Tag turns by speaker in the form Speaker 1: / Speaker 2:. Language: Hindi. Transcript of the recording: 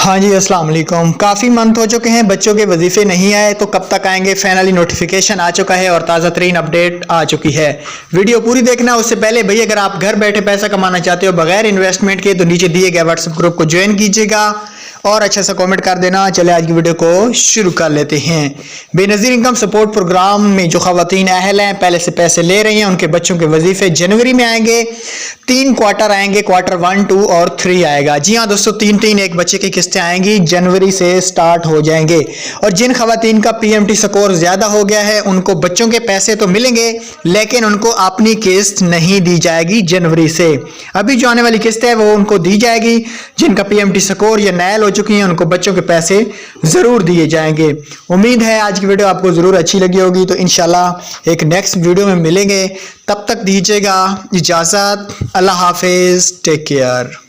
Speaker 1: हाँ जी, अस्सलाम वालेकुम। काफ़ी मंथ हो चुके हैं, बच्चों के वजीफे नहीं आए तो कब तक आएंगे। फाइनली नोटिफिकेशन आ चुका है और ताज़ा तरीन अपडेट आ चुकी है। वीडियो पूरी देखना। उससे पहले भैया, अगर आप घर बैठे पैसा कमाना चाहते हो बगैर इन्वेस्टमेंट के, तो नीचे दिए गए व्हाट्सएप ग्रुप को ज्वाइन कीजिएगा और अच्छा सा कमेंट कर देना। चले आज की वीडियो को शुरू कर लेते हैं। बेनज़ीर इनकम सपोर्ट प्रोग्राम में जो खवातीन अहल हैं, पहले से पैसे ले रही हैं, उनके बच्चों के वजीफे जनवरी में आएंगे। 3 क्वार्टर आएंगे, क्वार्टर 1, 2 और 3 आएगा। जी हाँ दोस्तों, 3 एक बच्चे की किस्तें आएंगी, जनवरी से स्टार्ट हो जाएंगे। और जिन खवातीन का PMT स्कोर ज्यादा हो गया है, उनको बच्चों के पैसे तो मिलेंगे, लेकिन उनको अपनी किस्त नहीं दी जाएगी जनवरी से। अभी जो आने वाली किस्त है वो उनको दी जाएगी। जिनका PMT स्कोर या नैल हो चुकी हैं, उनको बच्चों के पैसे जरूर दिए जाएंगे। उम्मीद है आज की वीडियो आपको जरूर अच्छी लगी होगी। तो इंशाल्लाह एक नेक्स्ट वीडियो में मिलेंगे, तब तक दीजिएगा इजाजत। अल्लाह हाफिज, टेक केयर।